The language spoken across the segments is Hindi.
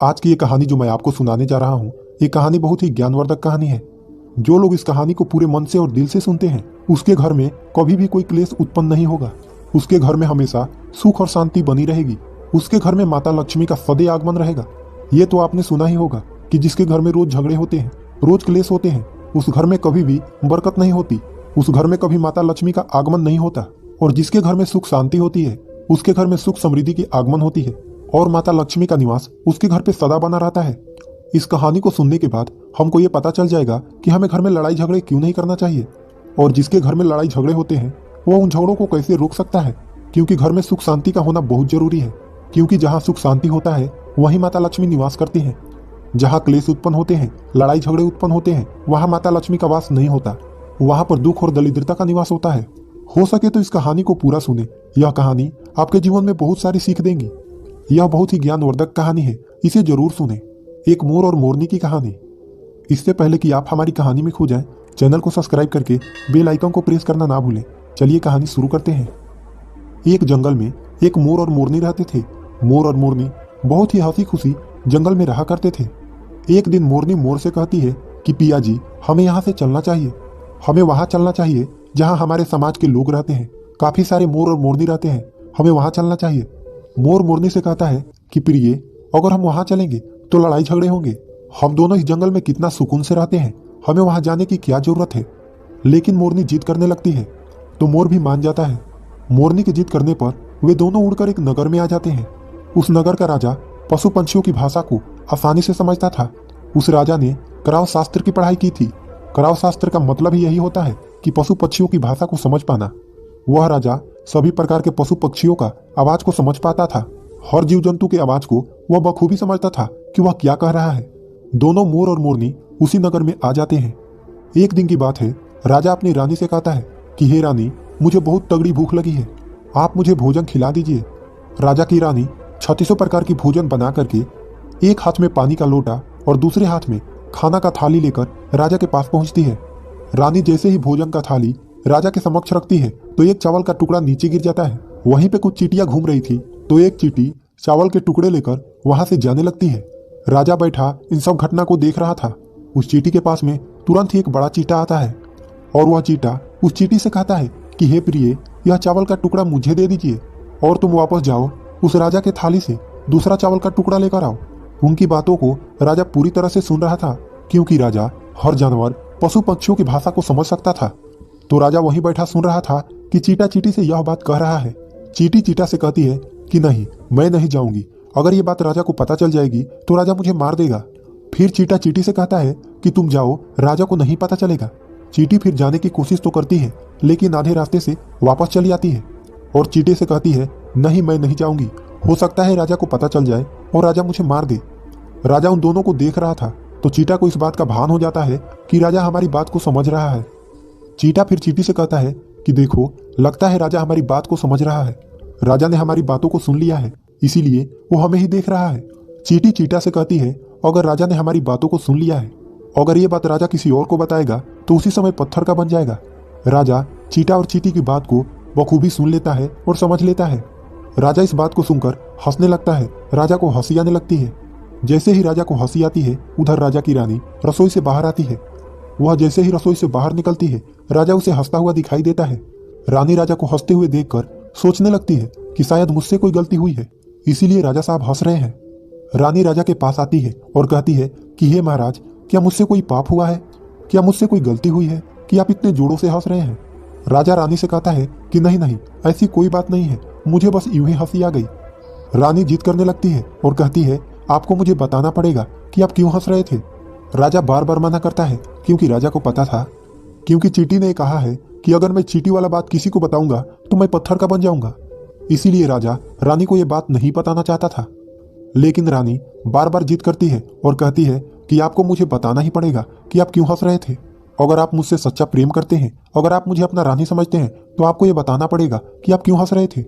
आज की ये कहानी जो मैं आपको सुनाने जा रहा हूँ, ये कहानी बहुत ही ज्ञानवर्धक कहानी है। जो लोग इस कहानी को पूरे मन से और दिल से सुनते हैं, उसके घर में कभी भी कोई क्लेश उत्पन्न नहीं होगा। उसके घर में हमेशा सुख और शांति बनी रहेगी। उसके घर में माता लक्ष्मी का सदैव आगमन रहेगा। ये तो आपने सुना ही होगा कि जिसके घर में रोज झगड़े होते हैं, रोज क्लेश होते हैं, उस घर में कभी भी बरकत नहीं होती, उस घर में कभी माता लक्ष्मी का आगमन नहीं होता। और जिसके घर में सुख शांति होती है, उसके घर में सुख समृद्धि की आगमन होती है और माता लक्ष्मी का निवास उसके घर पे सदा बना रहता है। इस कहानी को सुनने के बाद हमको ये पता चल जाएगा कि हमें घर में लड़ाई झगड़े क्यों नहीं करना चाहिए और जिसके घर में लड़ाई झगड़े होते हैं वो उन झगड़ों को कैसे रोक सकता है, क्योंकि घर में सुख शांति का होना बहुत जरूरी है। क्योंकि जहाँ सुख शांति होता है वहीं माता लक्ष्मी निवास करती हैं। जहाँ क्लेश उत्पन्न होते हैं, लड़ाई झगड़े उत्पन्न होते हैं, वहाँ माता लक्ष्मी का वास नहीं होता, वहाँ पर दुख और दरिद्रता का निवास होता है। हो सके तो इस कहानी को पूरा सुने। यह कहानी आपके जीवन में बहुत सारी सीख देंगी। यह बहुत ही ज्ञानवर्धक कहानी है, इसे जरूर सुने। एक मोर और मोरनी की कहानी। इससे पहले कि आप हमारी कहानी में खो जाएं, चैनल को सब्सक्राइब करके बेल आइकन को प्रेस करना ना भूलें। चलिए कहानी शुरू करते हैं। एक जंगल में एक मोर और मोरनी रहते थे। मोर और मोरनी बहुत ही हंसी खुशी जंगल में रहा करते थे। एक दिन मोरनी मोर से कहती है कि पिया जी, हमें यहाँ से चलना चाहिए। हमें वहाँ चलना चाहिए जहाँ हमारे समाज के लोग रहते हैं। काफी सारे मोर और मोरनी रहते हैं, हमें वहाँ चलना चाहिए। मोर मोरनी से कहता है कि प्रिय, अगर हम वहां चलेंगे तो लड़ाई झगड़े होंगे। हम दोनों इस जंगल में कितना सुकून से रहते हैं, हमें वहां जाने की क्या जरूरत है। लेकिन मोरनी जिद करने लगती है तो मोर भी मान जाता है। मोरनी की जिद करने पर वे दोनों उड़कर एक नगर में आ जाते हैं। उस नगर का राजा पशु पंछियों की भाषा को आसानी से समझता था। उस राजा ने कराव शास्त्र की पढ़ाई की थी। कराव शास्त्र का मतलब ही यही होता है कि पशु पक्षियों की भाषा को समझ पाना। वह राजा सभी प्रकार के पशु पक्षियों का आवाज को समझ पाता था। हर जीव जंतु के आवाज को वह बखूबी समझता था कि वह क्या कह रहा है। दोनों मोर और मोरनी उसी नगर में आ जाते हैं। एक दिन की बात है, राजा अपनी रानी से कहता है कि हे रानी, मुझे बहुत तगड़ी भूख लगी है, आप मुझे भोजन खिला दीजिए। राजा की रानी 36 प्रकार की भोजन बना करके एक हाथ में पानी का लोटा और दूसरे हाथ में खाना का थाली लेकर राजा के पास पहुंचती है। रानी जैसे ही भोजन का थाली राजा के समक्ष रखती है तो एक चावल का टुकड़ा नीचे गिर जाता है। वहीं पे कुछ चींटियां घूम रही थी तो एक चींटी चावल के टुकड़े लेकर वहां से जाने लगती है। राजा बैठा इन सब घटना को देख रहा था। उस चींटी के पास में तुरंत ही एक बड़ा चींटा आता है और वह चींटा उस चींटी से कहता है कि हे प्रिय, यह चावल का टुकड़ा मुझे दे दीजिए और तुम वापस जाओ, उस राजा के थाली से दूसरा चावल का टुकड़ा लेकर आओ। उनकी बातों को राजा पूरी तरह से सुन रहा था, क्योंकि राजा हर जानवर पशु पक्षियों की भाषा को समझ सकता था। तो राजा वहीं बैठा सुन रहा था कि चींटा चींटी से यह बात कह रहा है। चींटी चींटा से कहती है कि नहीं, मैं नहीं जाऊंगी, अगर ये बात राजा को पता चल जाएगी तो राजा मुझे मार देगा। फिर चींटा चींटी से कहता है कि तुम जाओ, राजा को नहीं पता चलेगा। चींटी फिर जाने की कोशिश तो करती है, लेकिन आधे रास्ते से वापस चली आती है और चींटे से कहती है नहीं, मैं नहीं जाऊंगी, हो सकता है राजा को पता चल जाए और राजा मुझे मार दे। राजा उन दोनों को देख रहा था तो चींटा को इस बात का भान हो जाता है कि राजा हमारी बात को समझ रहा है। चींटा फिर चींटी से कहता है कि देखो, लगता है राजा हमारी बात को समझ रहा है, राजा ने हमारी बातों को सुन लिया है, इसीलिए वो हमें ही देख रहा है। चींटी चींटा से कहती है अगर राजा ने हमारी बातों को सुन लिया है, अगर ये बात राजा किसी और को बताएगा तो उसी समय पत्थर का बन जाएगा। राजा चींटा और चींटी की बात को बखूबी सुन लेता है और समझ लेता है। राजा इस बात को सुनकर हंसने लगता है। राजा को हंसी आने लगती है। जैसे ही राजा को हंसी आती है, उधर राजा की रानी रसोई से बाहर आती है। वह जैसे ही रसोई से बाहर निकलती है, राजा उसे हंसता हुआ दिखाई देता है। रानी राजा को हंसते हुए देखकर सोचने लगती है कि शायद मुझसे कोई गलती हुई है, इसीलिए राजा साहब हंस रहे हैं। रानी राजा के पास आती है और कहती है कि हे महाराज, क्या मुझसे कोई पाप हुआ है, क्या मुझसे कोई गलती हुई है कि आप इतने जोरों से हंस रहे हैं। राजा रानी से कहता है कि नहीं नहीं, ऐसी कोई बात नहीं है, मुझे बस यूं ही हंसी आ गई। रानी जिद करने लगती है और कहती है आपको मुझे बताना पड़ेगा कि आप क्यों हंस रहे थे। राजा बार बार मना करता है, क्योंकि राजा को पता था, क्योंकि चींटी ने कहा है कि अगर मैं चींटी वाला बात किसी को बताऊंगा तो मैं पत्थर का बन जाऊंगा। इसीलिए राजा रानी को यह बात नहीं बताना चाहता था। लेकिन रानी बार बार जिद करती है और कहती है कि आपको मुझे बताना ही पड़ेगा कि आप क्यों हंस रहे थे। अगर आप मुझसे सच्चा प्रेम करते हैं, अगर आप मुझे अपना रानी समझते हैं, तो आपको यह बताना पड़ेगा कि आप क्यों हंस रहे थे।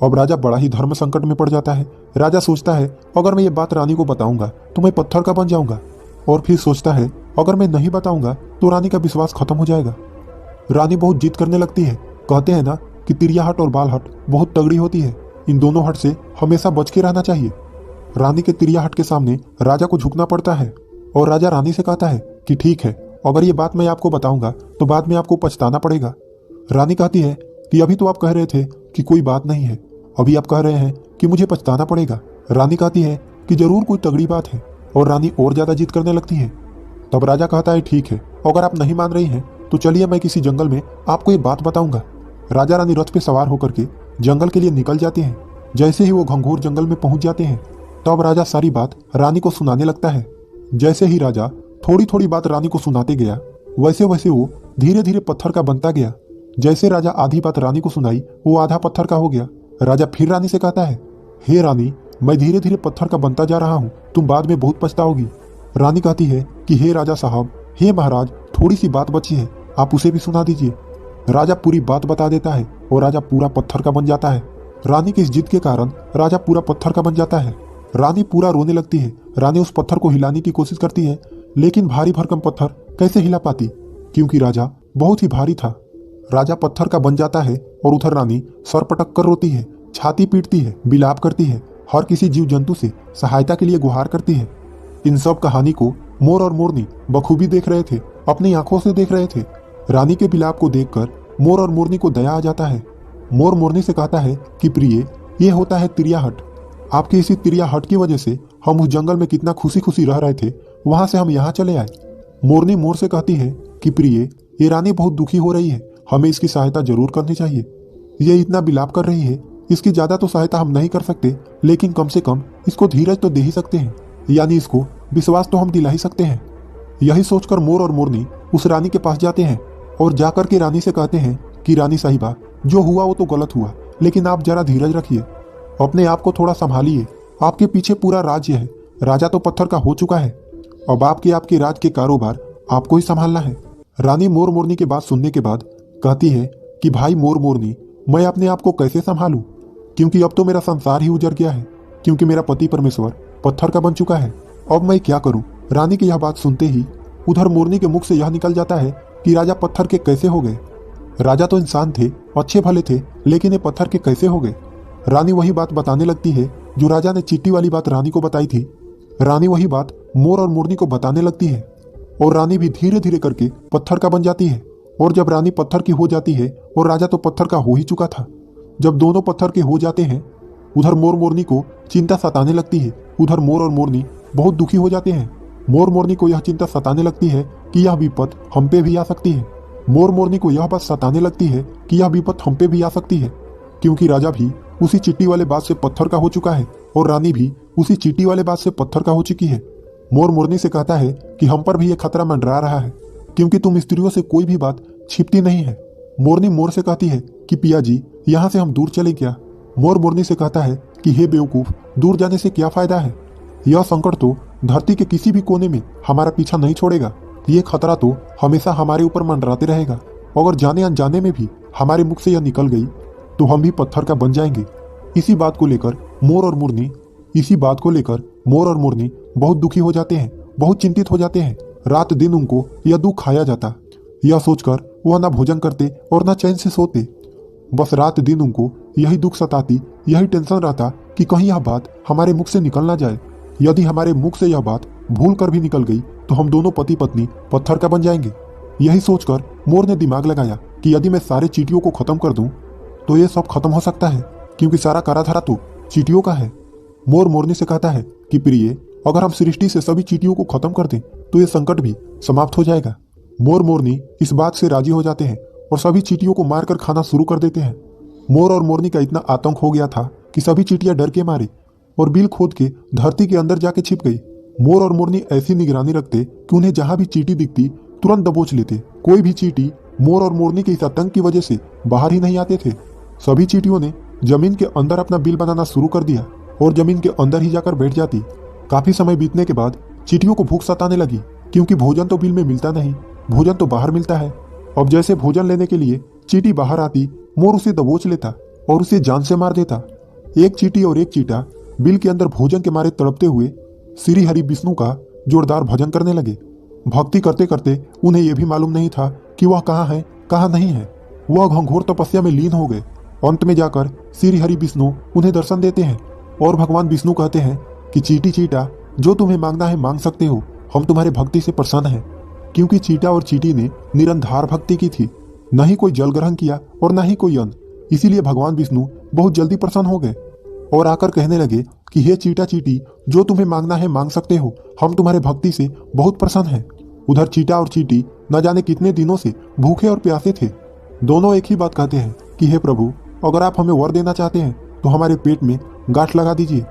अब राजा बड़ा ही धर्म संकट में पड़ जाता है। राजा सोचता है अगर मैं ये बात रानी को बताऊंगा तो मैं पत्थर का बन जाऊंगा, और फिर सोचता है अगर मैं नहीं बताऊंगा तो रानी का विश्वास खत्म हो जाएगा। रानी बहुत जिद करने लगती है। कहते हैं ना कि तिरिया हट और बाल हट बहुत तगड़ी होती है, इन दोनों हट से हमेशा बच के रहना चाहिए। रानी के तिरियाहट के सामने राजा को झुकना पड़ता है और राजा रानी से कहता है कि ठीक है, अगर ये बात मैं आपको बताऊंगा तो बाद में आपको पछताना पड़ेगा। रानी कहती है कि अभी तो आप कह रहे थे कि कोई बात नहीं है, अभी आप कह रहे हैं कि मुझे पछताना पड़ेगा। रानी कहती है कि जरूर कोई तगड़ी बात है और रानी और ज्यादा जिद करने लगती है। तब राजा कहता है ठीक है, अगर आप नहीं मान रही हैं तो चलिए मैं किसी जंगल में आपको ये बात बताऊंगा। राजा रानी रथ पे सवार होकर के जंगल के लिए निकल जाते हैं। जैसे ही वो घंघोर जंगल में पहुंच जाते हैं तब राजा सारी बात रानी को सुनाने लगता है। जैसे ही राजा थोड़ी थोड़ी बात रानी को सुनाते गया वैसे वैसे वो धीरे धीरे पत्थर का बनता गया। जैसे राजा आधी बात रानी को सुनाई वो आधा पत्थर का हो गया। राजा फिर रानी से कहता है, हे रानी, मैं धीरे धीरे पत्थर का बनता जा रहा हूँ, तुम बाद में बहुत पछताओगी। रानी कहती है कि हे राजा साहब, हे महाराज, थोड़ी सी बात बची है, आप उसे भी सुना दीजिए। राजा पूरी बात बता देता है और राजा पूरा पत्थर का बन जाता है। रानी की इस जिद के कारण राजा पूरा पत्थर का बन जाता है। रानी पूरा रोने लगती है। रानी उस पत्थर को हिलाने की कोशिश करती है लेकिन भारी भरकम पत्थर कैसे हिला पाती, क्योंकि राजा बहुत ही भारी था। राजा पत्थर का बन जाता है और उधर रानी सर पटक कर रोती है, छाती पीटती है, बिलाप करती है, हर किसी जीव जंतु से सहायता के लिए गुहार करती है। इन सब कहानी को मोर और मोरनी बखूबी देख रहे थे, अपनी आंखों से देख रहे थे। रानी के बिलाप को देखकर मोर और मोरनी को दया आ जाता है। मोर मोरनी से कहता है कि प्रिय, ये होता है तिरियाहट। आपकी इसी तिरियाहट की वजह से हम उस जंगल में कितना खुशी खुशी रह रहे थे, वहां से हम यहाँ चले आए। मोरनी मोर से कहती है कि प्रिय, ये रानी बहुत दुखी हो रही है, हमें इसकी सहायता जरूर करनी चाहिए। ये इतना बिलाप कर रही है, इसकी ज्यादा तो सहायता हम नहीं कर सकते, लेकिन कम से कम इसको धीरज तो दे ही सकते हैं, यानी इसको विश्वास तो हम दिला ही सकते हैं। यही सोचकर मोर और मोरनी उस रानी के पास जाते हैं और जाकर के रानी से कहते हैं कि रानी साहिबा, जो हुआ वो तो गलत हुआ, लेकिन आप जरा धीरज रखिए, अपने आप को थोड़ा संभालिए। आपके पीछे पूरा राज्य है, राजा तो पत्थर का हो चुका है, अब आपके राज के कारोबार आपको ही संभालना है। रानी मोर मोरनी की बात सुनने के बाद कहती है कि भाई मोर मोरनी, मैं अपने आप को कैसे संभालूं, क्योंकि अब तो मेरा संसार ही उजड़ गया है, क्योंकि मेरा पति परमेश्वर पत्थर का बन चुका है। अब मैं क्या करूं। रानी की यह बात सुनते ही उधर मोरनी के मुख से यह निकल जाता है कि राजा पत्थर के कैसे हो गए। राजा तो इंसान थे, अच्छे भले थे, लेकिन ये पत्थर के कैसे हो गए। रानी वही बात बताने लगती है जो राजा ने चींटी वाली बात रानी को बताई थी। रानी वही बात मोर और मोरनी को बताने लगती है और रानी भी धीरे धीरे करके पत्थर का बन जाती है। और जब रानी पत्थर की हो जाती है और राजा तो पत्थर का हो ही चुका था, जब दोनों पत्थर के हो जाते हैं उधर मोर मोरनी को चिंता सताने लगती है। उधर मोर और मोरनी बहुत दुखी हो जाते हैं। मोर मोरनी को यह चिंता सताने लगती है कि यह विपत हम पे भी आ सकती है। मोर मोरनी को यह बात सताने लगती है कि यह विपत हम पे भी आ सकती है, क्योंकि राजा भी उसी चींटी वाले बात से पत्थर का हो चुका है और रानी भी उसी चींटी वाले बात से पत्थर का हो चुकी है। मोर मोरनी से कहता है कि हम पर भी ये खतरा मंडरा रहा है, क्योंकि तुम स्त्रियों से कोई भी बात छिपती नहीं है। मोरनी मोर से कहती है कि पिया जी, यहाँ से हम दूर चले क्या। मोर मोरनी से कहता है कि हे बेवकूफ, दूर जाने से क्या फायदा है, यह संकट तो धरती के किसी भी कोने में हमारा पीछा नहीं छोड़ेगा, ये खतरा तो हमेशा हमारे ऊपर मंडराते रहेगा। अगर जाने अनजाने में भी हमारे मुख से यह निकल गई तो हम भी पत्थर का बन जाएंगे। इसी बात को लेकर मोर और मोरनी बहुत दुखी हो जाते हैं, बहुत चिंतित हो जाते हैं। रात दिन उनको यह दुख खाया जाता, यह सोचकर वह ना भोजन करते और ना चैन से सोते। बस रात दिन उनको यही दुख सताती, यही टेंशन रहता कि कहीं यह बात हमारे मुख से निकल ना जाए। यदि हमारे मुख से यह बात भूल कर भी निकल गई तो हम दोनों पति पत्नी पत्थर का बन जाएंगे। यही सोचकर मोर ने दिमाग लगाया कि यदि मैं सारे चींटियों को खत्म कर दूं तो ये सब खत्म हो सकता है, क्योंकि सारा कराधारा तो चींटियों का है। मोर मोरनी से कहता है कि प्रिय, अगर हम सृष्टि से सभी चींटियों को खत्म कर दें तो ये संकट भी समाप्त हो जाएगा। मोर मोरनी इस बात से राजी हो जाते हैं और सभी चींटियों को मारकर खाना शुरू कर देते हैं। मोर और मोरनी का इतना आतंक हो गया था कि सभी चींटियां डर के मारे और बिल खोद के धरती के अंदर जाके छिप गई। मोर और मोरनी ऐसी निगरानी रखते कि उन्हें जहां भी चींटी दिखती तुरंत दबोच लेते। कोई भी चींटी मोर और मोरनी के इस आतंक की वजह से बाहर ही नहीं आते थे। सभी चींटियों ने जमीन के अंदर अपना बिल बनाना शुरू कर दिया और जमीन के अंदर ही जाकर बैठ जाती। काफी समय बीतने के बाद चींटियों को भूख सताने लगी, क्योंकि भोजन तो बिल में मिलता नहीं, भोजन तो बाहर मिलता है। अब जैसे भोजन लेने के लिए चींटी बाहर आती, मोर उसे दबोच लेता और उसे जान से मार देता। एक चींटी और एक चींटा बिल के अंदर भोजन के मारे तड़पते हुए श्री हरि विष्णु का जोरदार भजन करने लगे। भक्ति करते करते उन्हें यह भी मालूम नहीं था कि वह कहाँ है कहाँ नहीं है। वह घंघोर तपस्या में लीन हो गए। अंत में जाकर श्री हरि विष्णु उन्हें दर्शन देते हैं और भगवान विष्णु कहते हैं कि चींटी चींटा, जो तुम्हें मांगना है मांग सकते हो, हम तुम्हारे भक्ति से प्रसन्न हैं। क्योंकि चींटा और चींटी ने निरंधार भक्ति की थी, न ही कोई जल ग्रहण किया और न ही कोई अन्न। इसीलिए भगवान विष्णु बहुत जल्दी प्रसन्न हो गए और आकर कहने लगे कि हे चींटा चींटी, जो तुम्हें मांगना है मांग सकते हो, हम तुम्हारे भक्ति से बहुत प्रसन्न हैं। उधर चींटा और चींटी न जाने कितने दिनों से भूखे और प्यासे थे। दोनों एक ही बात कहते हैं कि हे प्रभु, अगर आप हमें वर देना चाहते हैं तो हमारे पेट में गांठ लगा दीजिए।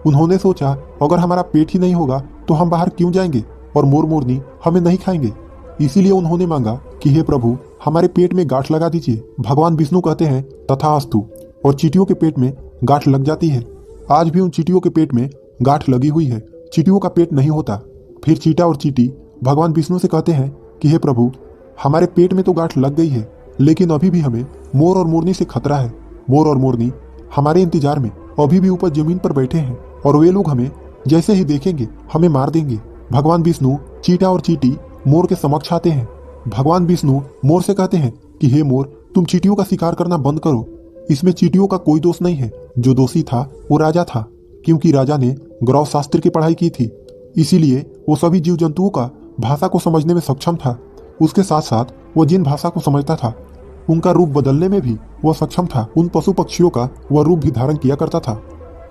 उन्होंने सोचा, अगर हमारा पेट ही नहीं होगा तो हम बाहर क्यों जाएंगे और मोर मोरनी हमें नहीं खाएंगे। इसीलिए उन्होंने मांगा कि हे प्रभु, हमारे पेट में गांठ लगा दीजिए। भगवान विष्णु कहते हैं तथास्तु, और चींटियों के पेट में गांठ लग जाती है। आज भी उन चींटियों के पेट में गांठ लगी हुई है, चींटियों का पेट नहीं होता। फिर चींटा और चींटी भगवान विष्णु से कहते हैं कि हे प्रभु, हमारे पेट में तो गांठ लग गई है, लेकिन अभी भी हमें मोर और मोरनी से खतरा है। मोर और मोरनी हमारे इंतजार में अभी भी ऊपर जमीन पर बैठे हैं और वे लोग हमें जैसे ही देखेंगे हमें मार देंगे। भगवान विष्णु चींटा और चींटी मोर के समक्ष आते हैं। भगवान विष्णु मोर से कहते हैं कि हे मोर, तुम चींटियों का शिकार करना बंद करो। इसमें चींटियों का कोई दोष नहीं है, जो दोषी था वो राजा था, क्योंकि राजा ने ग्रह शास्त्र की पढ़ाई की थी। इसीलिए वो सभी जीव जंतुओं का भाषा को समझने में सक्षम था। उसके साथ साथ वो जिन भाषा को समझता था उनका रूप बदलने में भी वह सक्षम था। उन पशु पक्षियों का वह रूप भी धारण किया करता था,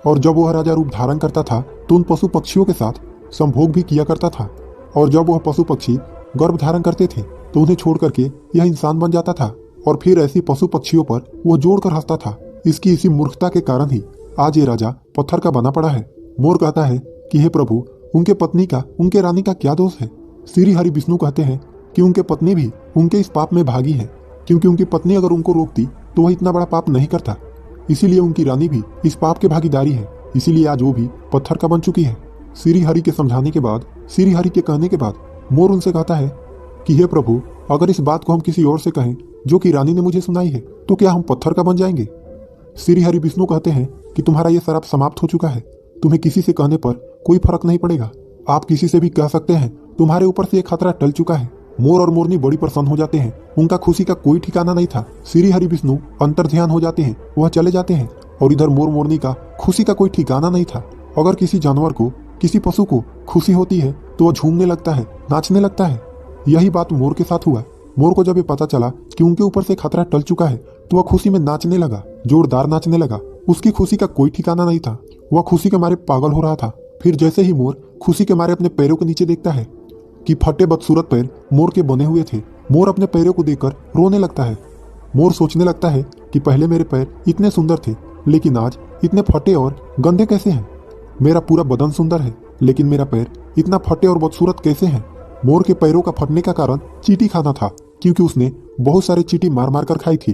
और जब वह राजा रूप धारण करता था तो उन पशु पक्षियों के साथ संभोग भी किया करता था। और जब वह पशु पक्षी गर्भ धारण करते थे तो उन्हें छोड़ करके यह इंसान बन जाता था, और फिर ऐसी पशु पक्षियों पर वह जोड़कर हंसता था। इसकी इसी मूर्खता के कारण ही आज ये राजा पत्थर का बना पड़ा है। मोर कहता है कि हे प्रभु, उनके पत्नी का, उनके रानी का क्या दोष है। श्री हरि विष्णु कहते हैं कि उनके पत्नी भी उनके इस पाप में भागी है, क्योंकि उनकी पत्नी अगर उनको रोकती तो वह इतना बड़ा पाप नहीं करता। इसीलिए उनकी रानी भी इस पाप के भागीदारी है, इसीलिए आज वो भी पत्थर का बन चुकी है। श्री हरि के समझाने के बाद, श्री हरि के कहने के बाद मोर उनसे कहता है कि हे प्रभु, अगर इस बात को हम किसी और से कहें जो कि रानी ने मुझे सुनाई है, तो क्या हम पत्थर का बन जाएंगे। श्री हरि विष्णु कहते हैं कि तुम्हारा यह शराप समाप्त हो चुका है, तुम्हें किसी से कहने पर कोई फर्क नहीं पड़ेगा। आप किसी से भी कह सकते हैं, तुम्हारे ऊपर से एक खतरा टल चुका है। मोर और मोरनी बड़ी प्रसन्न हो जाते हैं, उनका खुशी का कोई ठिकाना नहीं था। श्री हरि विष्णु अंतर्ध्यान हो जाते हैं, वह चले जाते हैं, और इधर मोर मोरनी का खुशी का कोई ठिकाना नहीं था। अगर किसी जानवर को, किसी पशु को खुशी होती है तो वह झूमने लगता है, नाचने लगता है। यही बात मोर के साथ हुआ। मोर को जब ये पता चला कि उनके ऊपर से खतरा टल चुका है तो वह खुशी में नाचने लगा, जोरदार नाचने लगा। उसकी खुशी का कोई ठिकाना नहीं था, वह खुशी के मारे पागल हो रहा था। फिर जैसे ही मोर खुशी के मारे अपने पैरों के नीचे देखता है कि फटे बदसूरत पैर मोर के बने हुए थे, मोर अपने पैरों को देखकर रोने लगता है। मोर सोचने लगता है कि पहले मेरे पैर इतने सुंदर थे, लेकिन आज इतने फटे और गंदे कैसे हैं। मेरा पूरा बदन सुंदर है, लेकिन मेरा पैर इतना फटे और बदसूरत कैसे हैं। मोर के पैरों का फटने का कारण चींटी खाना था, क्योंकि उसने बहुत सारे चींटी मार मार कर खाई थी,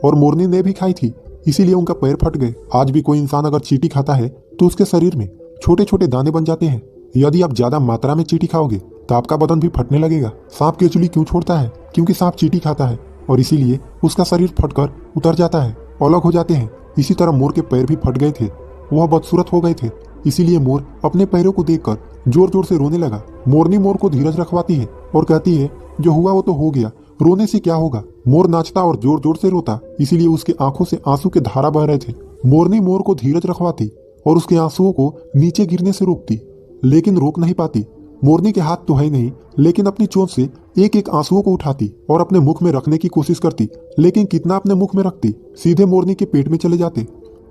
और मोरनी ने भी खाई थी, इसीलिए उनका पैर फट गए। आज भी कोई इंसान अगर चींटी खाता है तो उसके शरीर में छोटे छोटे दाने बन जाते हैं। यदि आप ज्यादा मात्रा में चींटी खाओगे तो आपका बदन भी फटने लगेगा। सांप केचुली क्यों छोड़ता है? क्योंकि सांप चींटी खाता है, और इसीलिए उसका शरीर फटकर उतर जाता है, अलग हो जाते हैं। इसी तरह मोर के पैर भी फट गए थे, वह बदसूरत हो गए थे। इसीलिए मोर अपने पैरों को देखकर जोर जोर से रोने लगा। मोरनी मोर को धीरज रखवाती है और कहती है, जो हुआ वो तो हो गया, रोने से क्या होगा। मोर नाचता और जोर जोर से रोता, इसीलिए उसके आंखों से आंसू के धारा बह रहे थे। मोरनी मोर को धीरज रखवाती और उसके आंसुओं को नीचे गिरने से रोकती, लेकिन रोक नहीं पाती। मोरनी के हाथ तो है नहीं, लेकिन अपनी चोंच से एक एक आंसुओं को उठाती और अपने मुख में रखने की कोशिश करती, लेकिन कितना अपने मुख में रखती, सीधे मोरनी के पेट में चले जाते।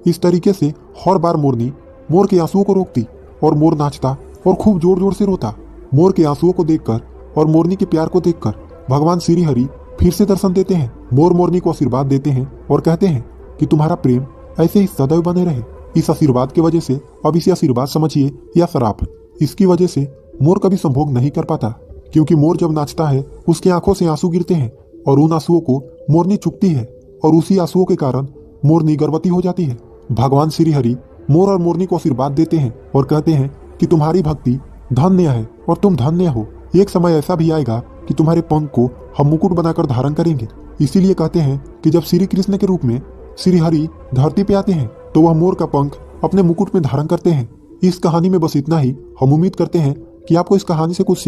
इस तरीके से हर बार मोरनी मोर के आंसुओं को रोकती और मोर नाचता और खूब जोर जोर से रोता। मोर के आंसुओं को देखकर और मोरनी के प्यार को देखकर भगवान श्री हरि फिर से दर्शन देते हैं। मोर मोरनी को आशीर्वाद देते हैं और कहते हैं कि तुम्हारा प्रेम ऐसे ही सदैव बने रहे। इस आशीर्वाद की वजह से, अब इसे आशीर्वाद समझिए या श्राप, इसकी वजह से मोर कभी संभोग नहीं कर पाता, क्योंकि मोर जब नाचता है उसकी आंखों से आंसू गिरते हैं और उन आंसुओं को मोरनी चुपती है, और उसी आंसुओं के कारण मोरनी गर्भवती हो जाती है। भगवान श्री हरि मोर और मोरनी को आशीर्वाद देते हैं और कहते हैं कि तुम्हारी भक्ति धन्य है और तुम धन्य हो। एक समय ऐसा भी आएगा कि तुम्हारे पंख को हम मुकुट बनाकर धारण करेंगे। इसीलिए कहते हैं कि जब श्री कृष्ण के रूप में श्री हरि धरती पे आते हैं तो वह मोर का पंख अपने मुकुट में धारण करते हैं। इस कहानी में बस इतना ही। हम उम्मीद करते हैं कि आपको इस कहानी से कुछ